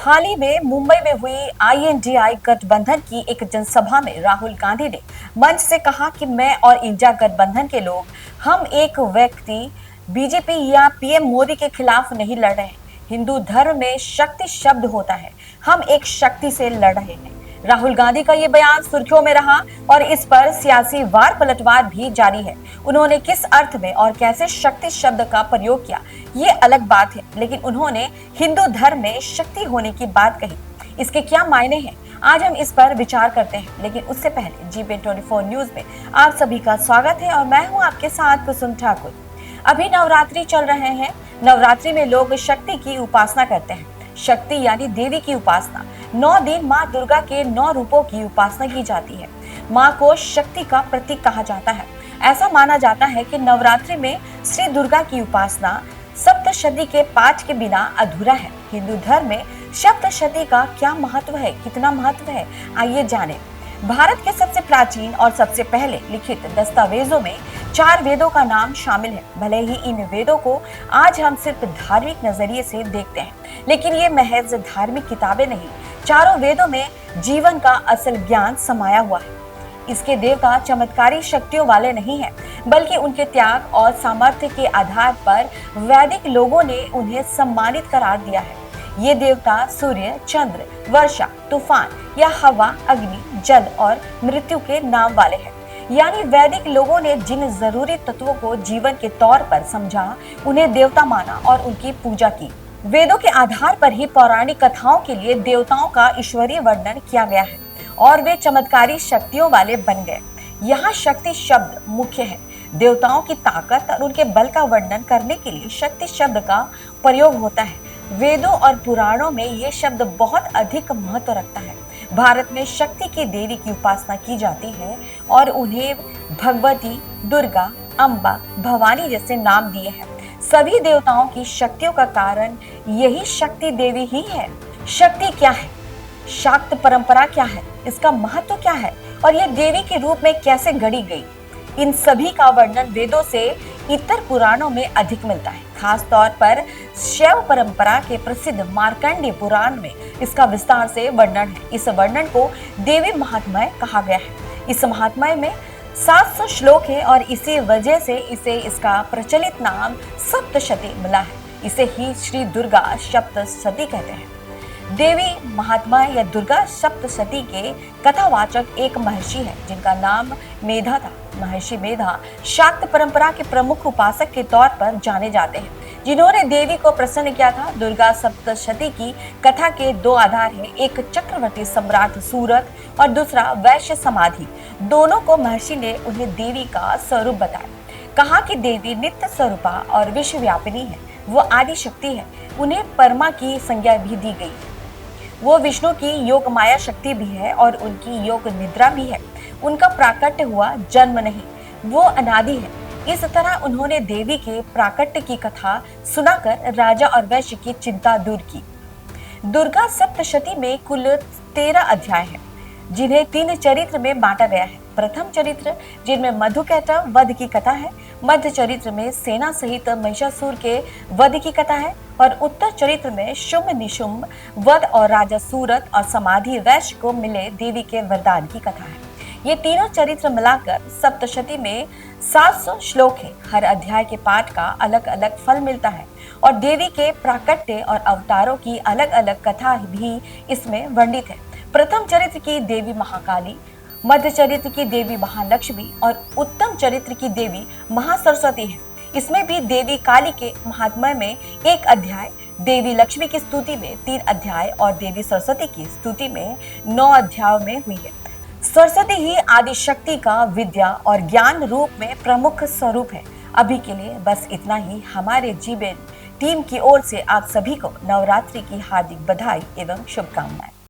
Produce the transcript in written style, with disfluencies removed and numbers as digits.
हाल ही में मुंबई में हुई आईएनडीआई गठबंधन की एक जनसभा में राहुल गांधी ने मंच से कहा कि मैं और इंडिया गठबंधन के लोग हम एक व्यक्ति बीजेपी या पीएम मोदी के खिलाफ नहीं लड़ रहे हैं। हिंदू धर्म में शक्ति शब्द होता है, हम एक शक्ति से लड़ रहे हैं। राहुल गांधी का ये बयान सुर्खियों में रहा और इस पर सियासी वार पलटवार भी जारी है। उन्होंने किस अर्थ में और कैसे शक्ति शब्द का प्रयोग किया ये अलग बात है, लेकिन उन्होंने हिंदू धर्म में शक्ति होने की बात कही। इसके क्या मायने हैं, आज हम इस पर विचार करते हैं। लेकिन उससे पहले GBN24 न्यूज में आप सभी का स्वागत है और मैं हूं आपके साथ कुसुम ठाकुर। अभी नवरात्रि चल रहे हैं। नवरात्रि में लोग शक्ति की उपासना करते हैं। शक्ति यानी देवी की उपासना। 9 दिन माँ दुर्गा के 9 रूपों की उपासना की जाती है। माँ को शक्ति का प्रतीक कहा जाता है। ऐसा माना जाता है कि नवरात्रि में श्री दुर्गा की उपासना सप्तशती के पाठ के बिना अधूरा है। हिंदू धर्म में सप्तशती का क्या महत्व है, कितना महत्व है, आइए जानें। भारत के सबसे प्राचीन और सबसे पहले लिखित दस्तावेजों में 4 वेदों का नाम शामिल है। भले ही इन वेदों को आज हम सिर्फ धार्मिक नजरिए से देखते हैं, लेकिन ये महज धार्मिक किताबें नहीं, चारों वेदों में जीवन का असल ज्ञान समाया हुआ है। इसके देवता चमत्कारी शक्तियों वाले नहीं हैं, बल्कि उनके त्याग और सामर्थ्य के आधार पर वैदिक लोगों ने उन्हें सम्मानित करार दिया है। ये देवता सूर्य, चंद्र, वर्षा, तूफान या हवा, अग्नि, जल और मृत्यु के नाम वाले हैं। यानी वैदिक लोगों ने जिन जरूरी तत्वों को जीवन के तौर पर समझा, उन्हें देवता माना और उनकी पूजा की। वेदों के आधार पर ही पौराणिक कथाओं के लिए देवताओं का ईश्वरीय वर्णन किया गया है और वे चमत्कारी शक्तियों वाले बन गए। यहाँ शक्ति शब्द मुख्य है। देवताओं की ताकत और उनके बल का वर्णन करने के लिए शक्ति शब्द का प्रयोग होता है। वेदों और पुराणों में ये शब्द बहुत अधिक महत्व रखता है। भारत में शक्ति की देवी की उपासना की जाती है और उन्हें भगवती, दुर्गा, अम्बा, भवानी जैसे नाम दिए हैं। सभी देवताओं की शक्तियों का कारण यही शक्ति देवी ही है। शक्ति क्या है, शाक्त परंपरा क्या है, इसका महत्व क्या है और यह देवी के रूप में कैसे गढ़ी गई, इन सभी का वर्णन वेदों से इतर पुराणों में अधिक मिलता है। खास तौर पर शैव परंपरा के प्रसिद्ध मार्कंडेय पुराण में इसका विस्तार से वर्णन है। इस वर्णन को देवी महात्म्य कहा गया है। इस महात्म्य में 700 श्लोक है और इसी वजह से इसे इसका प्रचलित नाम सप्तशती मिला है। इसे ही श्री दुर्गा सप्तशती कहते हैं। देवी महात्म्य या दुर्गा सप्तशती के कथावाचक एक महर्षि है जिनका नाम मेधा था। महर्षि मेधा शाक्त परंपरा के प्रमुख उपासक के तौर पर जाने जाते हैं, जिन्होंने देवी को प्रसन्न किया था। दुर्गा सप्तशती की कथा के 2 आधार हैं, एक चक्रवर्ती सम्राट सूरत और दूसरा वैश्य समाधि। दोनों को महर्षि ने उन्हें देवी का स्वरूप बताया। कहा कि देवी नित्य स्वरूपा और विश्वव्यापिनी है, वो आदि शक्ति है। उन्हें परमा की संज्ञा भी दी गई। वो विष्णु की योग माया शक्ति भी है और उनकी योग निद्रा भी है। उनका प्राकट्य हुआ जन्म नहीं, वो अनादि है। इस तरह उन्होंने देवी के प्राकट्य की कथा सुनाकर राजा और वैश्य की चिंता दूर की। दुर्गा सप्तशती में कुल 13 अध्याय हैं, जिन्हें 3 चरित्र में बांटा गया है। प्रथम चरित्र जिनमें मधुकैटभ वध की कथा है, मध्य चरित्र में सेना सहित महिषासुर के वध की कथा है और उत्तर चरित्र में शुंभ निशुंभ वध और राजा सूरत और समाधि वैश्य को मिले देवी के वरदान की कथा है। ये तीनों चरित्र मिलाकर सप्तशती में 700 श्लोक है। हर अध्याय के पाठ का अलग अलग फल मिलता है और देवी के प्राकट्य और अवतारों की अलग अलग कथा भी इसमें वर्णित है। प्रथम चरित्र की देवी महाकाली, मध्य चरित्र की देवी महालक्ष्मी और उत्तम चरित्र की देवी महासरस्वती है। इसमें भी देवी काली के महात्म्य में 1 अध्याय, देवी लक्ष्मी की स्तुति में 3 अध्याय और देवी सरस्वती की स्तुति में 9 अध्यायों में हुई है। सरस्वती ही आदि शक्ति का विद्या और ज्ञान रूप में प्रमुख स्वरूप है। अभी के लिए बस इतना ही। हमारे GBN टीम की ओर से आप सभी को नवरात्रि की हार्दिक बधाई एवं शुभकामनाएं।